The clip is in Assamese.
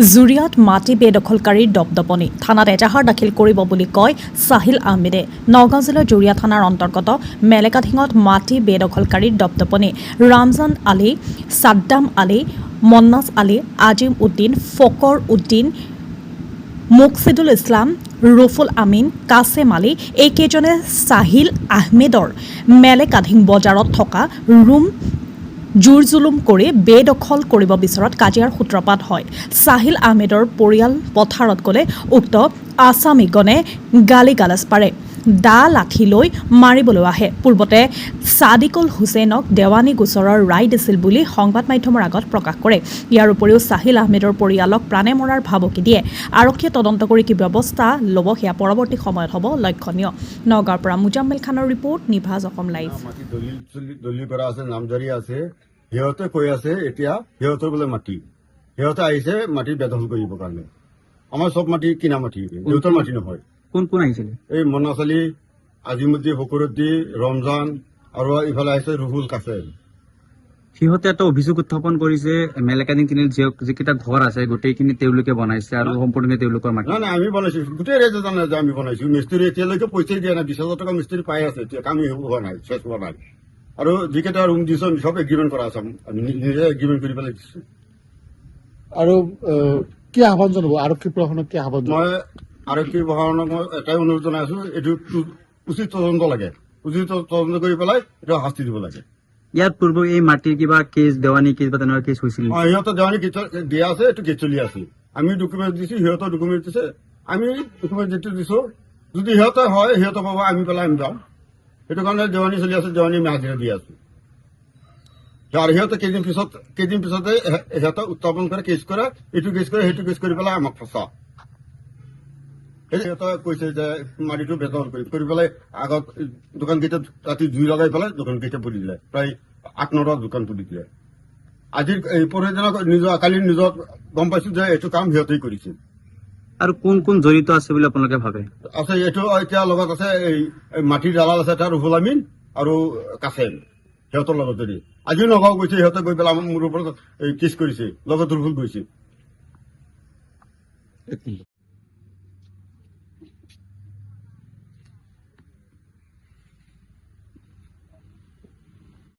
জুৰিয়াত মাটি বেদখলকাৰীৰ দপদপনি থানাত এজাহাৰ দাখিল কৰিব বুলি কয় সাহিল আহমেদে। নগাঁও জিলাৰ জুৰিয়া থানাৰ অন্তৰ্গত মেলেকাঠিঙত মাটি বেদখলকাৰীৰ দপদপনি ৰামজান আলী, সাদ্দাম আলী, মন্নাজ আলী, আজিম উদ্দিন, ফকৰ উদ্দিন, মুকছিদুল ইছলাম, ৰফুল আমিন, কাছেম আলী এইকেইজনে সাহিল আহমেদৰ মেলেকাঠিং বজাৰত থকা ৰুম জোৰ-জুলুম কৰি বেদখল কৰিব বিচৰাত কাজিয়াৰ সূত্ৰপাত হয়। সাহিল আহমেদৰ পৰিয়াল পথাৰত গ'লে উক্ত আছামীগণে গালি-গালাজ পাৰে, দা লাঠি লৈ মাৰিবলৈ আহে। পূৰ্বতে ছাদিকুল হুছেইনক দেৱানী গোচৰৰ ৰায় দিছিল বুলি সংবাদ মাধ্যমৰ আগত প্ৰকাশ কৰে। ইয়াৰ উপৰিও সাহিল আহমেদৰ পৰিয়ালক প্ৰাণে মৰাৰ ভাবুকি দিয়ে। আৰক্ষীয়ে তদন্ত কৰি কি ব্যৱস্থা ল'ব সেয়া পৰৱৰ্তী সময়ত হ'ব লক্ষণীয়। নগাঁৱৰ পৰা মুজাম্মিল খানৰ ৰিপৰ্ট, নিভাজ অসম লাইভ। দলিল কৰা আছে, নামজাৰি আছে, সিহঁতে কৈ আছে এতিয়া সিহঁতৰ বোলে মাটি, সিহঁতে আহিছে মাটি বেদখল কৰিবৰ কাৰণে। আমাৰ চব মাটি কিনা মাটি, সিহঁতৰ মাটি নহয়। কোন কোন আহিছিলে? এই মন্নাজ আলী, আজিমুদ্দিন, ফকৰুদ্দিন, ৰমজান আৰু ইফালে আহিছে ৰুহুল কাছেম। সিহঁতে এটা অভিযোগ উত্থাপন কৰিছে, মেলেকাঠিং তিনিআলিত যিকেইটা ঘৰ আছে গোটেইখিনি তেওঁলোকে বনাইছে আৰু সম্পূৰ্ণকে তেওঁলোকৰ মাটি। নাই আমি বনাইছো, গোটেই ৰাইজে জানে যে আমি বনাইছো। মিস্ত্ৰী এতিয়ালৈকে পইচাই দিয়া নাই, 20,000 টকা মিস্ত্ৰী পাই আছে, এতিয়া কাম হোৱা নাই, শেষ হোৱা নাই। আৰু যিকেইটা ৰুম দিছো চব এগ্ৰিমেণ্ট কৰা আছে, আমি নিজে এগ্ৰিমেণ্ট কৰি পেলাই দিছো। আৰু কি আহ্বান জনাব আৰক্ষী প্ৰশাসনক? কি আহ্বান জনাব? মই আৰক্ষী প্ৰশাসনক মই এটাই অনুৰোধ জনাই আছো, এইটো উচিত তদন্ত লাগে, উচিত তদন্ত কৰি পেলাই এইটো শাস্তি দিব লাগে। ইয়াৰ পূৰ্বে এই মাটিৰ কিবা কেছ, দেৱানী কেছ বা তেনেকুৱা কেছ হৈছিল? সিহঁতৰ দেৱানী দিয়া আছে, এইটো কেছ চলি আছে। আমি ডকুমেণ্ট দিছো, সিহঁতৰ ডকুমেণ্ট দিছে, আমি ডকুমেণ্ট যিটো দিছো, যদি সিহঁতে হয় সিহঁতৰ পাব, আমি পেলাই আমি যাম। সেইটো কাৰণে দেৱানী চলি আছে, দেৱানী আমি হাজিৰা দি আছো। আৰু সিহঁতে কেইদিন পিছতে সিহঁতে উত্থাপন কৰে, কেছ কৰে, এইটো কেছ কৰে, সেইটো কেছ কৰি পেলাই আমাক ফচা। সিহঁতে কৈছে যে মাটিটো বেদখল কৰি পেলাই আগত দোকানকেইটাত ৰাতি জুই লগাই পেলাই দোকানকেইটা পুৰি দিলে, প্ৰায় 8-9টা দোকান পুৰি দিলে। আজিৰ পৰহিদিনা কালি নিজত গম পাইছো যে এইটো কাম সিহঁতেই কৰিছিল। আৰু কোন কোন জড়িত আছে বুলি আপোনালোকে ভাবে? আছে এইটো এতিয়া লগত আছে, এই মাটিৰ দালাল আছে এটা ৰুহুল আমিন আৰু কাছেম, সিহঁতৰ লগত যদি আজিও নগাঁও গৈছে, সিহঁতে গৈ পেলাই মোৰ ওপৰত কেছ কৰিছে, লগত ৰুহুল গৈছে।